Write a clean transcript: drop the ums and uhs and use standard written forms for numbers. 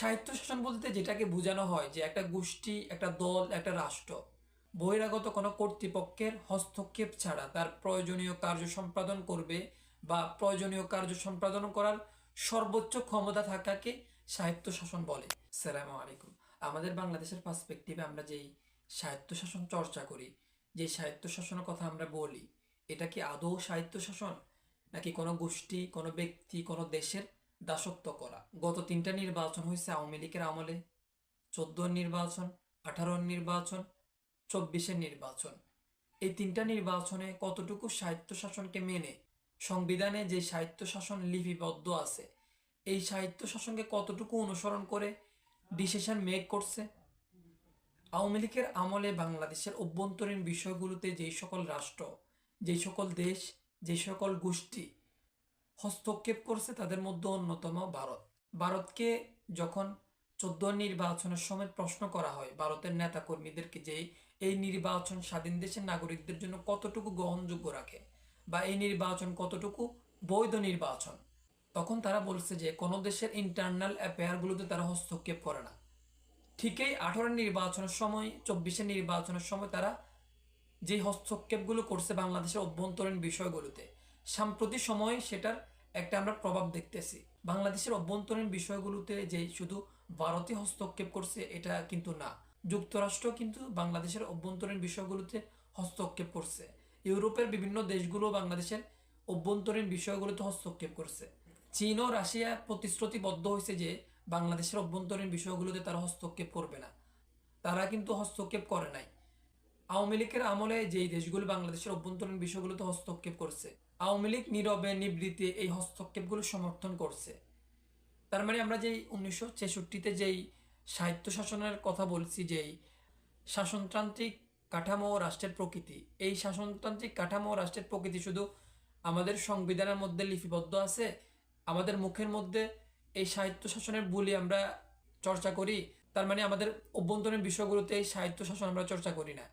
স্বায়ত্তশাসন বলতে যেটাকে বোঝানো হয় যে একটা গোষ্ঠী, একটা দল, একটা রাষ্ট্র বহিরাগত কোনো কর্তৃপক্ষের হস্তক্ষেপ ছাড়া তার প্রয়োজনীয় কার্য সম্পাদন করবে বা প্রয়োজনীয় কার্য সম্পাদন করার সর্বোচ্চ ক্ষমতা থাকাকে স্বায়ত্তশাসন বলে। আসসালামু আলাইকুম। আমাদের বাংলাদেশের পার্সপেক্টিভে আমরা যেই স্বায়ত্তশাসন চর্চা করি, যে স্বায়ত্তশাসনের কথা আমরা বলি, এটা কি আদৌ স্বায়ত্তশাসন, নাকি কোনো গোষ্ঠী, কোনো ব্যক্তি, কোনো দেশের দাসত্ব করা? গত 3টা নির্বাচন হয়েছে আওয়ামী লীগের আমলে, 14 নির্বাচন, 18 নির্বাচন, 24 নির্বাচন। এই 3টা নির্বাচনে কতটুকু স্বায়ত্তশাসনকে মেনে সংবিধানে যে স্বায়ত্তশাসন লিপিবদ্ধ আছে, এই স্বায়ত্তশাসনকে কতটুকু অনুসরণ করে ডিসিশন মেক করছে? আওয়ামী লীগের আমলে বাংলাদেশের অভ্যন্তরীণ বিষয়গুলোতে যেই সকল রাষ্ট্র, যেই সকল দেশ, যেই সকল গোষ্ঠী হস্তক্ষেপ করছে তাদের মধ্যে অন্যতম ভারত। ভারতকে যখন 14 নির্বাচনের সময় প্রশ্ন করা হয় ভারতের নেতাকর্মীদেরকে যে এই নির্বাচন স্বাধীন দেশের নাগরিকদের জন্য কতটুকু গ্রহণযোগ্য রাখে বা এই নির্বাচন কতটুকু বৈধ নির্বাচন, তখন তারা বলছে যে কোনো দেশের ইন্টারনাল অ্যাফেয়ারগুলোতে তারা হস্তক্ষেপ করে না। ঠিক এই 18 নির্বাচনের সময়, 24 নির্বাচনের সময় তারা যে হস্তক্ষেপগুলো করছে বাংলাদেশের অভ্যন্তরীণ বিষয়গুলোতে, সাম্প্রতিক সময়ে সেটার একটা আমরা প্রভাব দেখতেছি। বাংলাদেশের অভ্যন্তরীণ বিষয়গুলোতে যে শুধু ভারতীয় হস্তক্ষেপ করছে এটা কিন্তু না, যুক্তরাষ্ট্র কিন্তু বাংলাদেশের অভ্যন্তরীণ বিষয়গুলোতে হস্তক্ষেপ করছে। ইউরোপের বিভিন্ন দেশগুলো বাংলাদেশের অভ্যন্তরীণ বিষয়গুলোতে হস্তক্ষেপ করছে। চীন ও রাশিয়া প্রতিশ্রুতিবদ্ধ হয়েছে যে বাংলাদেশের অভ্যন্তরীণ বিষয়গুলোতে তারা হস্তক্ষেপ করবে না, তারা কিন্তু হস্তক্ষেপ করে নাই। আওয়ামী লীগের আমলে যেই দেশগুলো বাংলাদেশের অভ্যন্তরীণ বিষয়গুলোতে হস্তক্ষেপ করছে, আওয়ামী লীগ নীরবে নিবৃত্তে এই হস্তক্ষেপগুলো সমর্থন করছে। তার মানে আমরা যেই 1966-তে যেই স্বায়ত্তশাসনের কথা বলছি, যেই শাসনতান্ত্রিক কাঠামো ও রাষ্ট্রের প্রকৃতি, এই শাসনতান্ত্রিক কাঠামো ও রাষ্ট্রের প্রকৃতি শুধু আমাদের সংবিধানের মধ্যে লিপিবদ্ধ আছে, আমাদের মুখের মধ্যে এই স্বায়ত্তশাসনের বুলি আমরা চর্চা করি, তার মানে আমাদের অভ্যন্তরীণ বিষয়গুলোতে এই স্বায়ত্তশাসন আমরা চর্চা করি না।